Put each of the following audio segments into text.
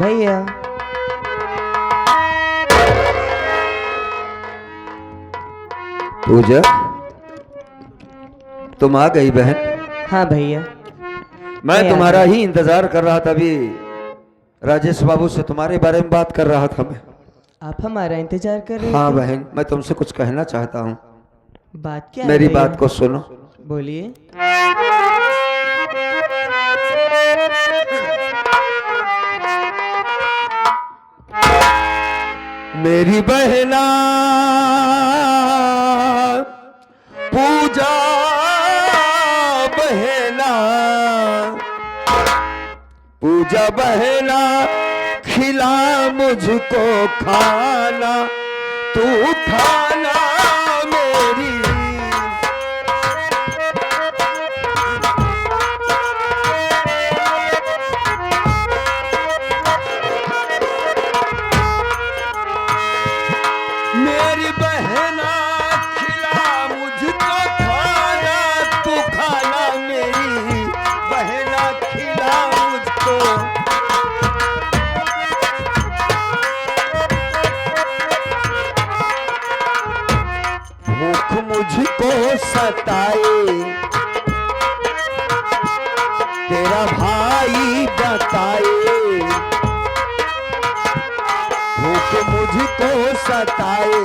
भैया। पूजा, तुम आ गई बहन। हाँ भैया, मैं तुम्हारा ही इंतजार कर रहा था। अभी राजेश बाबू से तुम्हारे बारे में बात कर रहा था मैं। आप हमारा इंतजार कर रहे हाँ थे? बहन, मैं तुमसे कुछ कहना चाहता हूँ। बात क्या है मेरी भैया? बात को सुनो। बोलिए। मेरी बहना पूजा, बहना पूजा, बहना खिला मुझको खाना, तू खाना मेरी। मेरी बहना खिला मुझको खाना, तू खाना मेरी बहना, खिला मुझको। भूख मुझको सताए, तेरा भाई बताए। भूख मुझको सताए,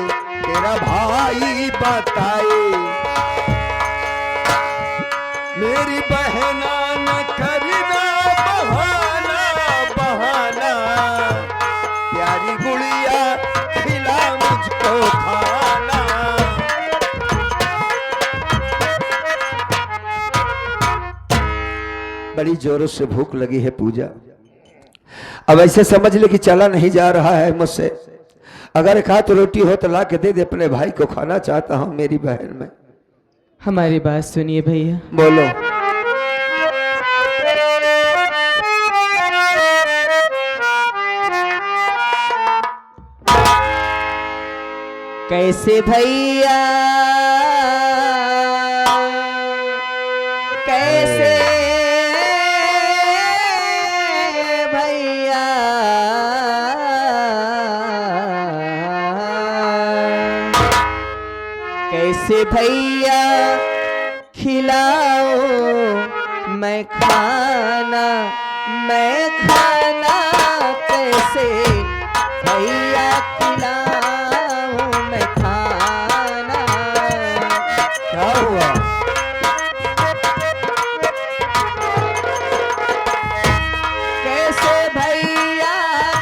तेरा भाई बताए। मेरी बहना न करना बहाना, बहाना प्यारी गुड़िया खिला मुझको खाना। बड़ी जोरों से भूख लगी है पूजा। अब ऐसे समझ ले कि चला नहीं जा रहा है मुझसे। अगर एक हाथ रोटी हो तो ला के दे दे, अपने भाई को खाना चाहता हूं मेरी बहन में। हमारी बात सुनिए भैया। बोलो। कैसे भैया, कैसे भैया, कैसे भैया खिलाओ मैं खाना, मैं खाना कैसे भैया खिलाओ मैं खाना। क्या हुआ? कैसे भैया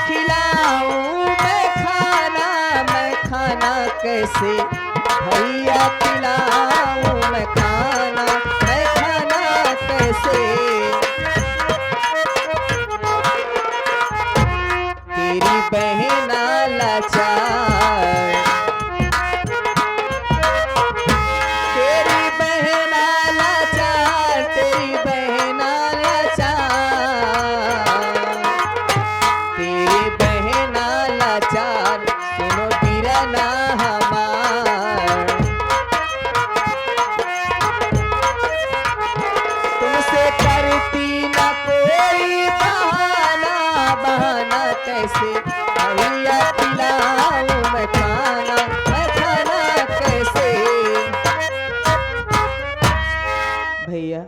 खिलाऊं मैं खाना, मैं खाना कैसे भैया खिलाऊं मैं खाना, मैं खाना कैसे। तेरी बहना लाचार, तेरी बहना लाचार, तेरी बहना लाचार, तेरी बहना लाचार, सुनो बीराना हमार। तुमसे करती ना कोई बहाना, बहाना कैसे भैया खिलाऊं मैं खाना, मैं खाना कैसे। भैया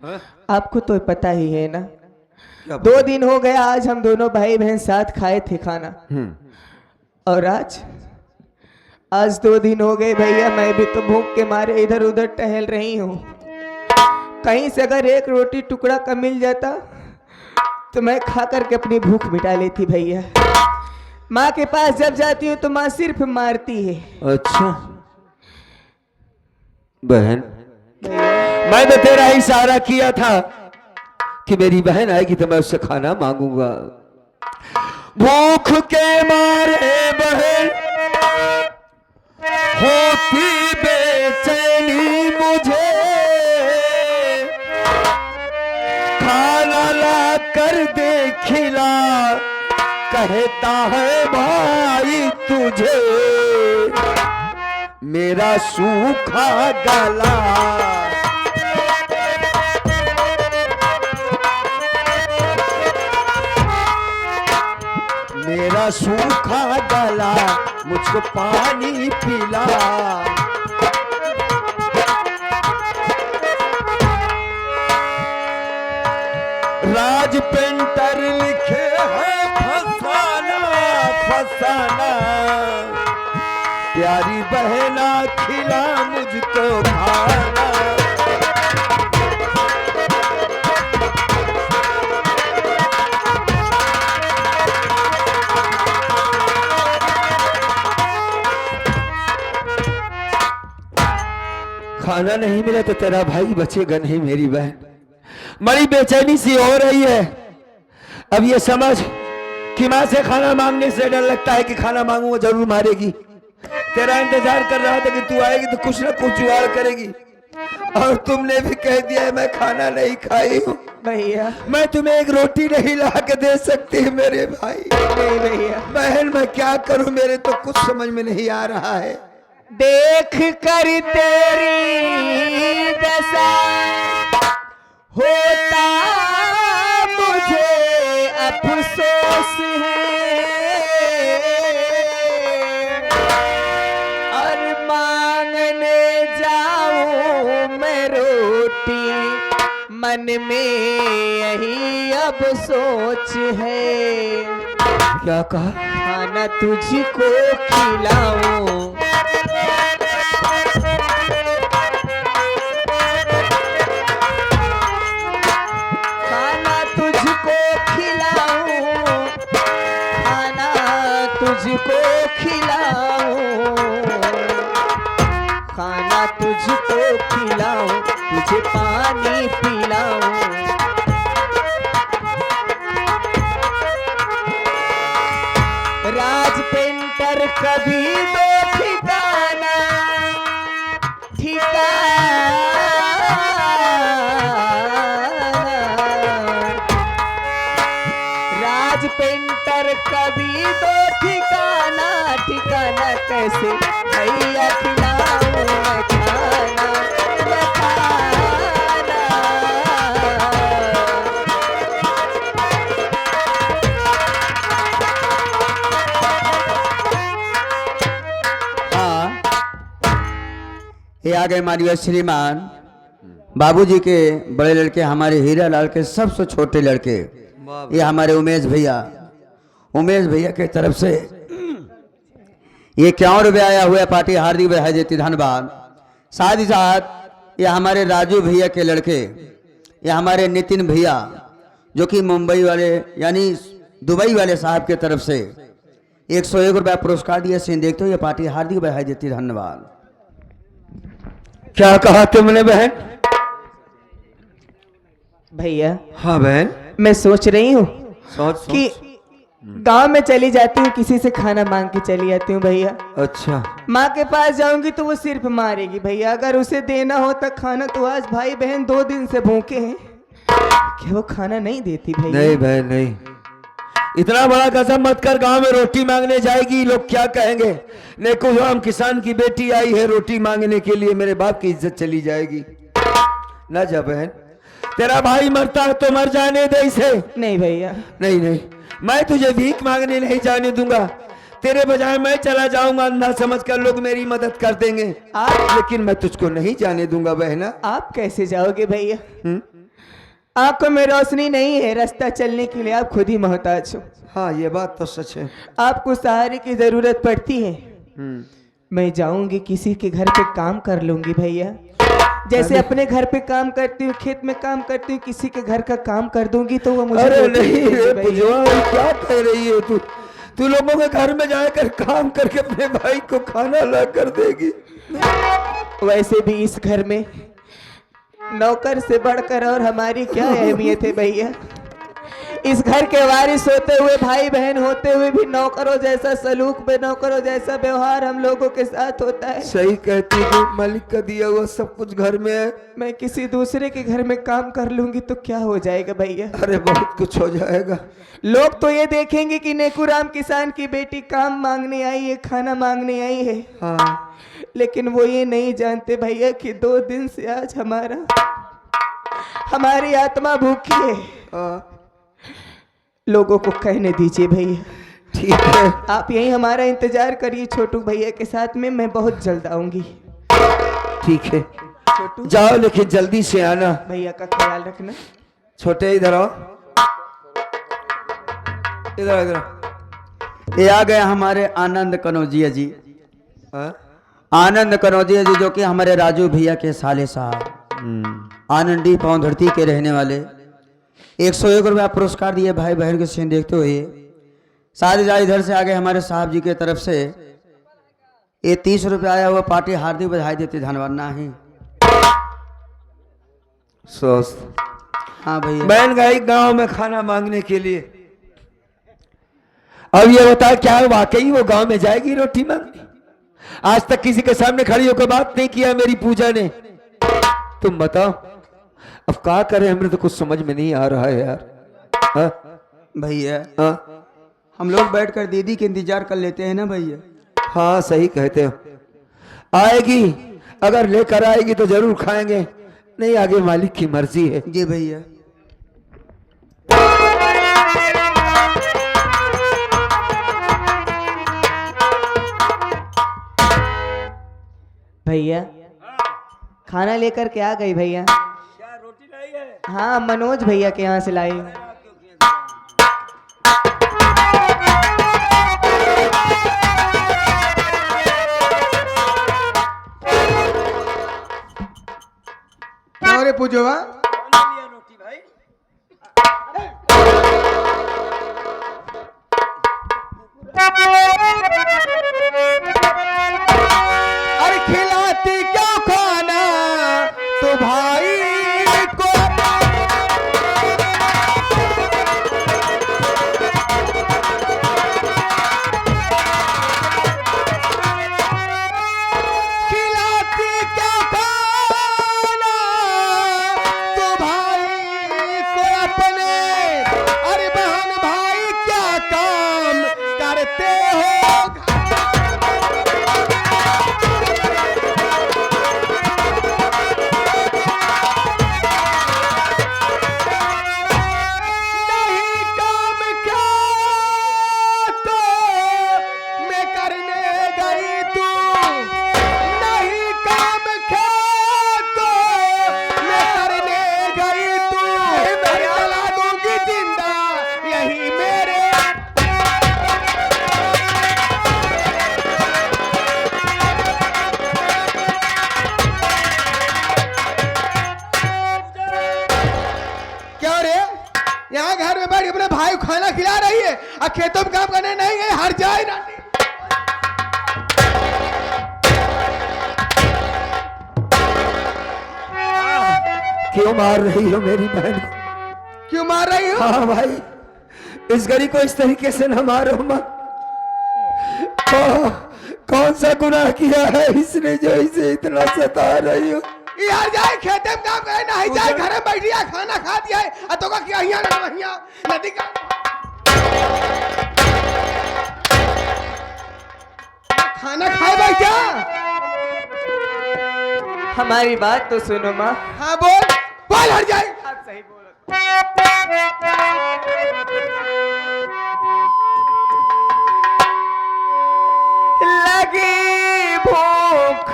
हाँ? आपको तो पता ही है ना, क्या 2 दिन हो गया आज हम दोनों भाई बहन साथ खाए थे खाना। और आज आज 2 दिन हो गए भैया, मैं भी तो भूख के मारे इधर उधर टहल रही हूँ। कहीं से अगर एक रोटी टुकड़ा का मिल जाता तो मैं खा करके अपनी भूख मिटा लेती भैया। माँ के पास जब जाती हूँ तो माँ सिर्फ मारती है। अच्छा बहन, मैं तो तेरा ही सहारा किया था कि मेरी बहन आएगी तो मैं उससे खाना मांगूंगा। भूख के मारे बहन होती बेचैनी मुझे, खाना ला कर दे खिला, कहता है भाई तुझे मेरा सूखा गला। मेरा सूखा गला मुझको पानी पिला। राज पेंटर लिखे हैं फसाना फसाना, प्यारी बहना खिला मुझको खाना। खाना नहीं मिला तो तेरा भाई बचेगा नहीं मेरी बहन। बड़ी बेचैनी सी हो रही है। अब ये समझ कि माँ से खाना मांगने से डर लगता है कि खाना मांगूंगा जरूर मारेगी। तेरा इंतजार कर रहा था कि तू आएगी तो कुछ ना कुछ जुगाड़ करेगी, और तुमने भी कह दिया है मैं खाना नहीं खाई हूँ। भैया मैं तुम्हें एक रोटी नहीं ला के दे सकती मेरे भाई। नहीं भैया। बहन मैं क्या करूँ, मेरे तो कुछ समझ में नहीं आ रहा है। देख कर तेरी दशा होता मुझे अफसोस है, और मांगने जाऊं मैं रोटी मन में यही अब सोच है। क्या कहा? खाना तुझको खिलाऊं, खाना तुझको खिलाऊं, खाना तुझको खिलाऊं, खाना तुझको खिलाऊं, तुझे पानी पिलाऊं। राज पेंटर कभी दो ठिकाना ठिकाना, राज पेंटर कभी दो ठिकाना ठिकाना, कैसे भैया खिलाऊं मैं खाना मैं खाना। ये आ गए माननीय श्रीमान बाबूजी के बड़े लड़के, हमारे हीरा लाल के सबसे छोटे लड़के, ये हमारे उमेश भैया। उमेश भैया के तरफ से ये 51 रुपये आया हुआ है, पार्टी हार्दिक बधाई देती, धन्यवाद। साथ ही साथ ये हमारे राजू भैया के लड़के, ये हमारे नितिन भैया जो कि मुंबई वाले यानी दुबई वाले साहब के तरफ से 101 रुपया पुरस्कार दिया। सीन देखते हो, ये पार्टी हार्दिक बधाई देती, धन्यवाद। क्या कहा तुमने बहन? भैया हाँ बहन, मैं सोच रही हूँ सोच कि गांव में चली जाती हूँ, किसी से खाना मांग के चली जाती हूँ भैया। अच्छा माँ के पास जाऊंगी तो वो सिर्फ मारेगी भैया। अगर उसे देना होता खाना तो आज भाई बहन 2 दिन से भूखे हैं, क्या वो खाना नहीं देती भैया? नहीं बहन नहीं, इतना बड़ा कसम मत कर। गांव में रोटी मांगने जाएगी, लोग क्या कहेंगे? देखो हम किसान की बेटी आई है रोटी मांगने के लिए, मेरे बाप की इज्जत चली जाएगी। ना जा बहन, तेरा भाई मरता है तो मर जाने दे इसे। नहीं भैया नहीं नहीं, मैं तुझे भीख मांगने नहीं जाने दूंगा। तेरे बजाय मैं चला जाऊंगा, अंधा समझ कर लोग मेरी मदद कर देंगे, लेकिन मैं तुझको नहीं जाने दूंगा बहना। आप कैसे जाओगे भैया? आंखों में रोशनी नहीं है, रास्ता चलने के लिए आप खुद ही मोहताज हो। हाँ ये बात तो सच है। आपको सहारे की जरूरत पड़ती है। मैं जाऊंगी, किसी के घर पे काम कर लूंगी भैया। जैसे अपने घर पे काम करती हूँ, खेत में काम करती हूँ, किसी के घर का काम कर दूंगी तो वो मुझे। अरे नहीं रे बुझवा, क्या कह रही है तू? तू लोगों के घर में जाकर काम करके अपने भाई को खाना ला कर देगी। वैसे भी इस घर में नौकर से बढ़कर और हमारी क्या अहमियत है भैया? इस घर के वारिस होते हुए, भाई बहन होते हुए भी नौकरों जैसा सलूक में, नौकरों जैसा व्यवहार हम लोगों के साथ होता है। सही कहती है, मालिक का दिया हुआ सब कुछ घर में है। मैं किसी दूसरे के घर में काम कर लूंगी तो क्या हो जाएगा भैया? अरे बहुत कुछ हो जाएगा। लोग तो ये देखेंगे कि नेकुराम किसान की बेटी काम मांगने आई है, खाना मांगने आई है। हाँ लेकिन वो ये नहीं जानते भैया कि 2 दिन से आज हमारी आत्मा भूखी है। हाँ लोगों को कहने दीजिए भैया। ठीक है आप यहीं हमारा इंतजार करिए छोटू भैया के साथ में, मैं बहुत जल्द आऊंगी। ठीक है छोटू जाओ, लेकिन जल्दी से आना। भैया का ख्याल रखना। छोटे इधर आओ, इधर इधर। ये आ गए हमारे आनंद कनौजिया जी। हाँ? आनंद कनौजिया जी जो कि हमारे राजू भैया के साले साहब, आनंदी पाँव धरती के रहने वाले। 101 रुपया पुरस्कार दिए भाई बहन के सीन देखते हुए। साथ ही इधर से आगे हमारे साहब जी के तरफ से ये 30 रुपया आया हुआ पार्टी हार्दिक बधाई देती, धन्यवाद ना ही। स्वस्थ। हाँ भैया। बहन गई गांव में खाना मांगने के लिए। अब ये बता क्या वाकई वो गांव में जाएगी रोटी मांगने? आज तक किसी के सामने खड़ी होकर बात नहीं किया मेरी पूजा ने। तुम बताओ अब क्या करें, हमें तो कुछ समझ में नहीं आ रहा है यार। हाँ? भैया हाँ? हम लोग बैठकर दीदी के इंतजार कर लेते हैं ना भैया। हाँ सही कहते हो, आएगी, अगर लेकर आएगी तो जरूर खाएंगे, नहीं आगे मालिक की मर्जी है। जी भैया। भैया खाना लेकर के आ गई भैया। क्या रोटी लाई है? हाँ मनोज भैया के यहाँ से लाई हूँ। क्या रे पूजवा? रोटी भाई अरे खिलाती क्यों खाना तो भाई को? खिलाती क्यों खाना तो भाई को अपने? अरे बहन भाई क्या काम करते हो? नहीं काम क्या तो मैं करने गई तू, नहीं काम क्या तो मैं करने गई तू, मैं जला दूंगी जिंदा यही मेरे। क्या रे यहाँ घर में बैठ अपने भाई को खाना खिला रही है और खेतों में काम करने नहीं है? हर जाए रानी। क्यों मार रही हो मेरी बहन को? क्यों मार रही हो? हाँ भाई, इस गरी को इस तरीके से न मारो मत। कौन सा गुनाह किया है इसने जो इसे इतना सता रही हो? यार जाए खेते में काम करे नहीं जाए घर में बैठ लिया खाना खा दिया है और तो का क्या यहाँ नदी का खाना खाए भाई क्या? हमारी बात तो सुनो माँ। हाँ बोल बोल हट जाए। आप सही बोलो। लगी भूख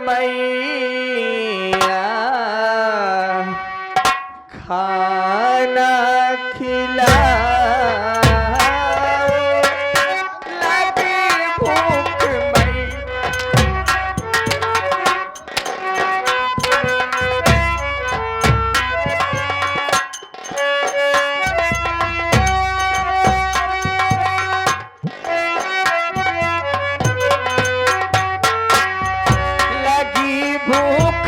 मैया खाना खिला, लगी भूख मैया। लगी भूख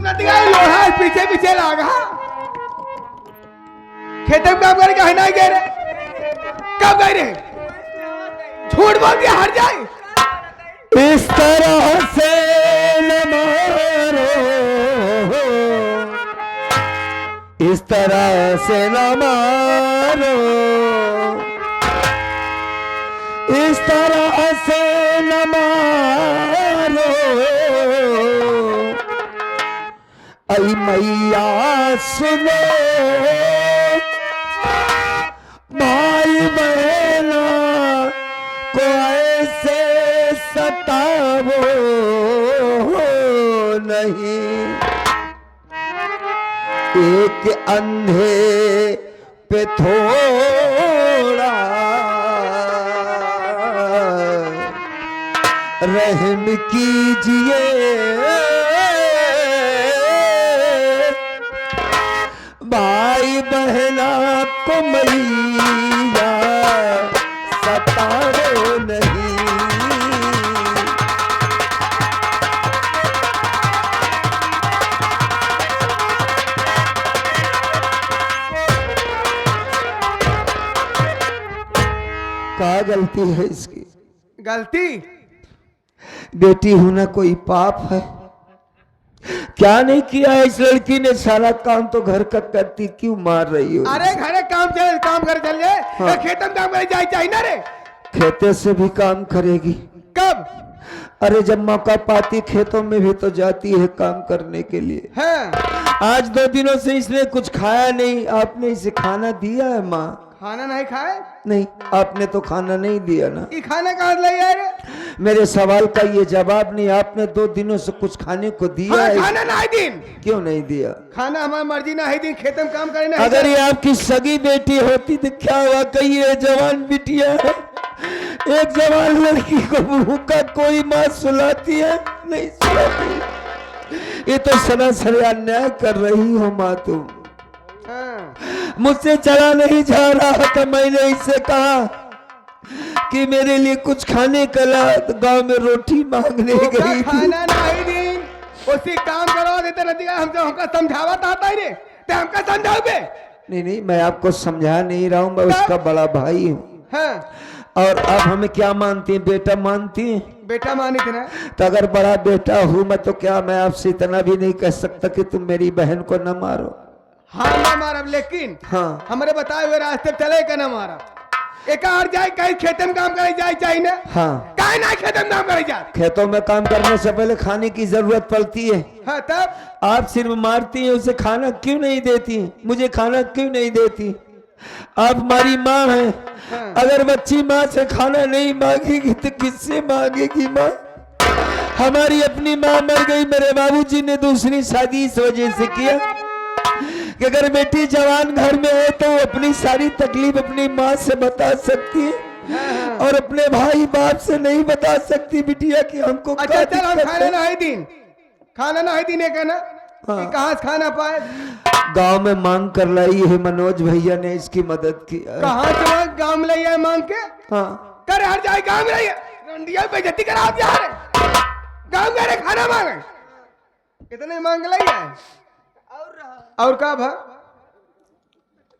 नदिया लोहा पीछे पीछे लागा खेत में काम करके नहीं गए रे कब गए रे झूठ बोल के हार जाए इस तरह से न मारो, इस तरह से न मारो, इस तरह से न मारो, ऐ मैया सुनो भाई बहना को ऐसे सतावो नहीं, एक अंधे पे थोड़ा रहम कीजिए, भाई बहना को मैया सताओ नहीं। क्या गलती है इसकी? गलती बेटी होना कोई पाप है? क्या नहीं किया इस लड़की ने? सारा काम तो घर का करती, क्यों मार रही हो? अरे घरे काम कर चल जाए हाँ। खेत में काम करे जाए चाहिए ना रे खेते से भी काम करेगी? कब अरे जब मौका पाती खेतों में भी तो जाती है काम करने के लिए। हाँ आज 2 दिनों से इसने कुछ खाया नहीं। आपने इसे खाना दिया है माँ? खाना नहीं खाए नहीं, आपने तो खाना नहीं दिया ना। ये खाना कहाँ से ले आए रे मेरे सवाल का ये जवाब नहीं। आपने 2 दिनों से कुछ खाने को दिया हाँ, है? खाना नहीं दिन क्यों नहीं दिया? खाना हमारी मर्जी ना है दिन खेत में काम करे ना अगर ये आपकी सगी बेटी होती तो क्या हुआ? कही ये जवान बिटिया है, एक जवान लड़की को भूखा कोई माँ सुलाती है? नहीं सुलाती। ये तो सरासर अन्याय कर रही हो माँ तुम। हाँ। मुझसे चला नहीं जा रहा था, मैंने इससे कहा कि मेरे लिए कुछ खाने का ला, तो गांव में रोटी मांगने तो गई थी। खाना नहीं दिन उसी काम करो देते रहती है हमसे हमका समझावत आता है रे ते हमका समझाओ बे नहीं, मैं आपको समझा नहीं रहा हूँ, मैं उसका बड़ा भाई हूँ। हाँ और आप हमें क्या मानती हैं? बेटा मानती हैं? बेटा मानी थे ना तो अगर बड़ा बेटा हूँ मैं तो क्या मैं आपसे इतना भी नहीं कह सकता कि तुम मेरी बहन को न मारो? हाँ ना मारब लेकिन हाँ। हमारे बताए हुए रास्ते चले का ना मारा एक और जाए कहीं खेत में काम करे जाए चाहिए ना हाँ। कहीं ना खेत में काम करे जाए खेतों में काम करने से पहले खाने की जरूरत पड़ती है। हाँ तब आप सिर्फ मारती हैं, उसे खाना क्यों नहीं देती? मुझे खाना क्यों नहीं देती? आप हमारी माँ हैं। हाँ। अगर बच्ची माँ से खाना नहीं मांगेगी तो किससे मांगेगी माँ? हमारी अपनी माँ मर गई, मेरे बाबूजी ने दूसरी शादी इस वजह से किया कि अगर बेटी जवान घर में है तो वो अपनी सारी तकलीफ अपनी माँ से बता सकती है और अपने भाई बाप से नहीं बता सकती बिटिया कि हमको अच्छा क्या चल हम दिक्कत खाना है। ना है दिन है ना हाँ। कि कहाँ से खाना पाए गांव में मांग कर लाई है, मनोज भैया ने इसकी मदद की। कहाँ से वहाँ गाँव में ले आए मांग के हाँ। कर हर जाए गाँव में रहिए रंडिया बेइज्जती करा आप यार गाँव में रहे खाना मांगे कितने मांग ले आए और का भा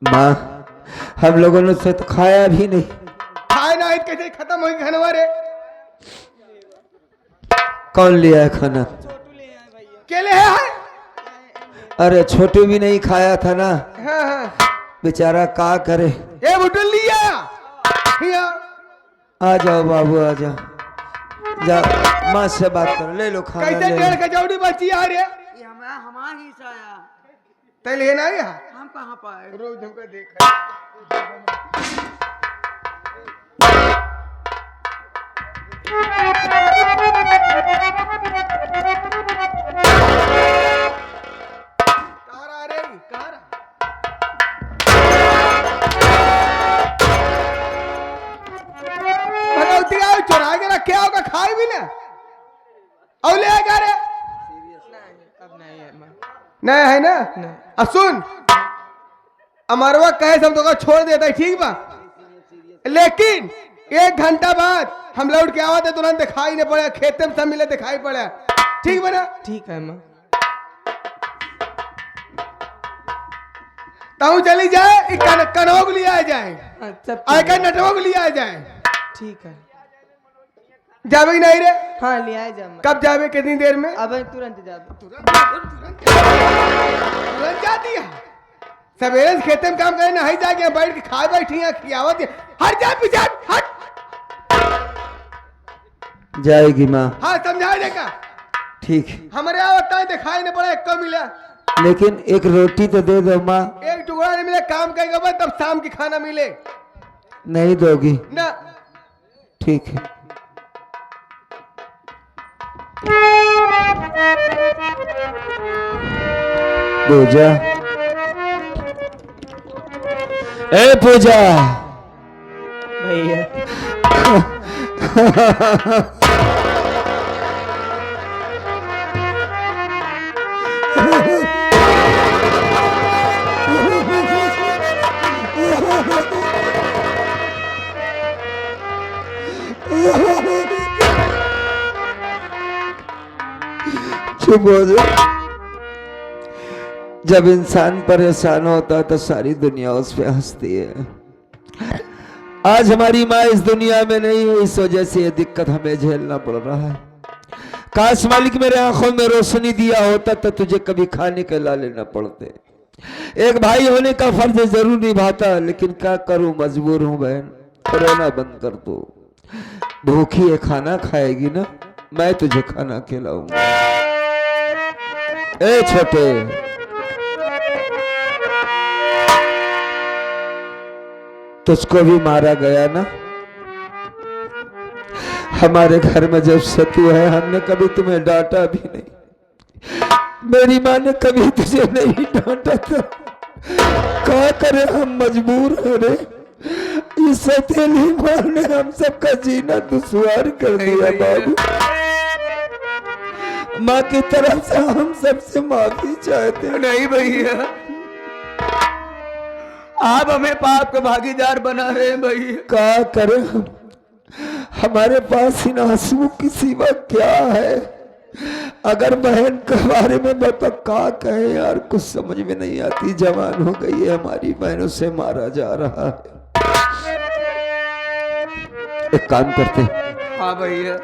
माँ हम लोगों ने से तो खाया भी नहीं। खाए ना है कैसे खत्म हो गई खाना रे कौन लिया है खाना? केले है अरे छोटू भी नहीं खाया था ना, हाँ हाँ बेचारा का करे। ये बुटल लिया हिया आ जाओ बाबू आ जाओ, जा माँ से बात करो, ले लो खाना कैसे ले लो। 1.5 कचौड़ी बची यार ये हमारा ही साया तय लेना है हम कहाँ पाए रोज हमको देख भगवती आओ चुरा के रखे होगा खाए भी ना और ले आएगा रे नहीं है ना अब सुन अमरवा कहे सब तो छोड़ देता है ठीक बा लेकिन 1 घंटा बाद हम लौट के आवा थे तुरंत दिखाई नहीं पड़ा खेत में सब मिले दिखाई पड़ा ठीक बना ठीक है माँ। ताऊ चली जाए कनोग लिया जाए हाँ, सब आयकर नटोग लिया जाए। ठीक है। जावे कि नहीं रे? हाँ ले आए जा। कब जावे कितनी देर में? अब तुरंत जा। तुरंत जाती है। सवेरे से खेते में काम करे ना ही जाके बैठ के खा बैठी है खियावत है। हट जा पीछे हट। जाएगी माँ। हाँ समझा देगा। ठीक, हमारे यहाँ होता है दिखाई नहीं पड़ा, एक को मिला, लेकिन एक रोटी तो दे दो माँ। एक टुकड़ा नहीं मिला, काम करेगा बस तब शाम की खाना मिले नहीं दोगी? ना। ठीक है। पूजा, ए पूजा। भैया चुप हो जा। जब इंसान परेशान होता है तो सारी दुनिया उस पे हंसती है। आज हमारी माँ इस दुनिया में नहीं है, इस वजह से ये दिक्कत हमें झेलना पड़ रहा है। काश मालिक मेरे आंखों में रोशनी दिया होता तो तुझे कभी खाने के लाले न पड़ते। एक भाई होने का फर्ज जरूर निभाता, लेकिन क्या करूं, मजबूर हूं बहन। रोना बंद कर दो। भूखी है, खाना खाएगी ना, मैं तुझे खाना खिलाऊंगा। ए छोटे, तुझको भी मारा गया ना? हमारे घर में जब से तू है, हमने कभी तुम्हें डांटा भी नहीं। मेरी माँ ने कभी तुझे नहीं डांटा था। क्या करे, हम मजबूर हैं रे। इस हथेली माँ ने हम सबका जीना दुश्वार कर दिया बाबू। माँ की तरफ से हम सबसे माफी चाहते हैं। नहीं भैया, आप हमें पाप के भागीदार बना रहे हैं भैया। क्या करें हम, हमारे पास इन आंसू की सिवा क्या है? अगर बहन के बारे में बता क्या कहे यार, कुछ समझ में नहीं आती। जवान हो गई है हमारी बहन, उसे मारा जा रहा है। एक काम करते हैं, हाँ भैया,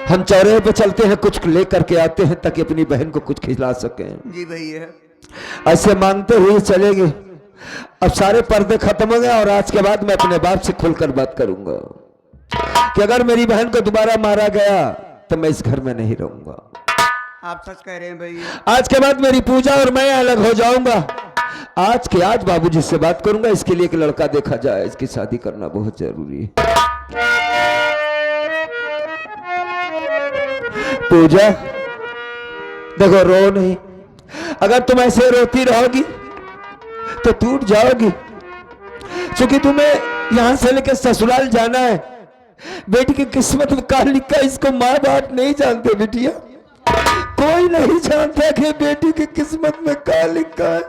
हम चौराहे पे चलते हैं, कुछ लेकर के आते हैं ताकि अपनी बहन को कुछ खिला सकें। जी भैया। ऐसे मांगते हुए चलेंगे। अब सारे पर्दे खत्म हो गए और आज के बाद मैं अपने बाप से खुलकर बात करूंगा कि अगर मेरी बहन को दोबारा मारा गया तो मैं इस घर में नहीं रहूंगा। आप सच कह रहे हैं भैया। आज के बाद मेरी पूजा और मैं अलग हो जाऊंगा। आज के आज बाबूजी से बात करूंगा, इसके लिए एक लड़का देखा जाए, इसकी शादी करना बहुत जरूरी है। पूजा देखो, रो नहीं। अगर तुम ऐसे रोती रहोगी तो टूट जाओगी। क्योंकि तुम्हें यहां से लेकर ससुराल जाना है। बेटी की किस्मत में क्या लिखा है इसको माँ बाप नहीं जानते बिटिया। कोई नहीं जानता कि बेटी की किस्मत में क्या लिखा है।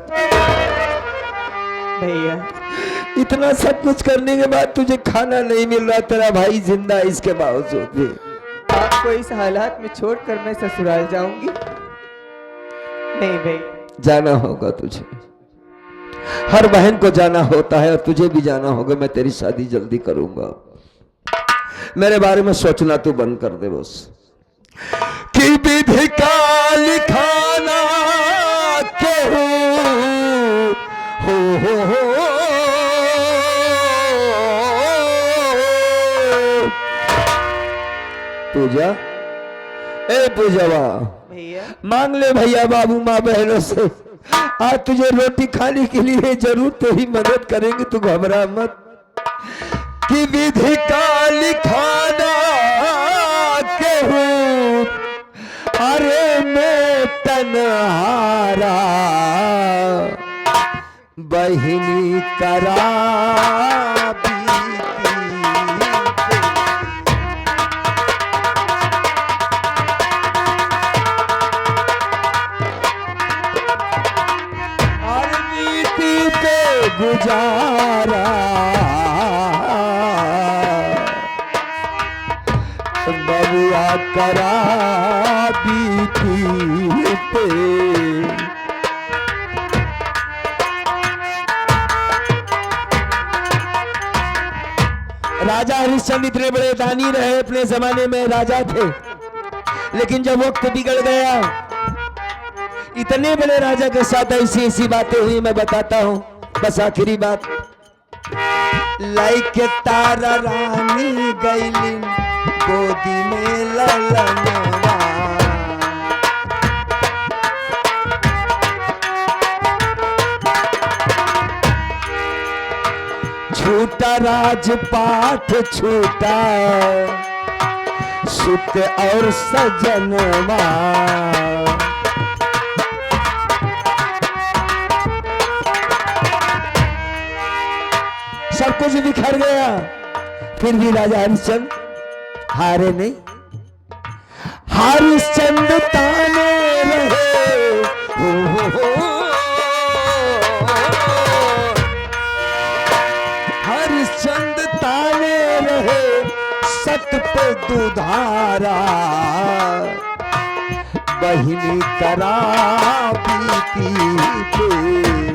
भैया इतना सब कुछ करने के बाद तुझे खाना नहीं मिल रहा, तेरा भाई जिंदा है इसके बावजूद भी। आपको इस हालात में छोड़कर मैं ससुराल जाऊंगी नहीं भैया। जाना होगा तुझे, हर बहन को जाना होता है और तुझे भी जाना होगा। मैं तेरी शादी जल्दी करूंगा। मेरे बारे में सोचना तू बंद कर दे बस। कि विधि का लिखाना क्यों हो पूजा, ए पूजावा, भैया मांग ले भैया बाबू माँ बहनों से। आज तुझे रोटी खाने के लिए जरूर तेरी मदद करेंगे, तू घबरा मत। कि विधि का लिखाना केहू, अरे मैं तनहारा बहिनी करा गुजारा। बबुआ करा बीती पे राजा हरिश्चंद्र इतने बड़े दानी रहे, अपने जमाने में राजा थे, लेकिन जब वक्त बिगड़ गया, इतने बड़े राजा के साथ ऐसी ऐसी बातें हुई, मैं बताता हूं। बस आखिरी बात, लाइक तारा रानी गईलिन गोदी में ललनवा, छूटा राजपाट छूटा सुत और सजनवा, सब कुछ बिखर गया, फिर भी राजा हरिश्चंद्र हारे नहीं। हरिश्चंद्र ताने रहे, हो। हरिश्चंद्र ताने रहे, सत पे दुधारा, बहिनी करा बीती पे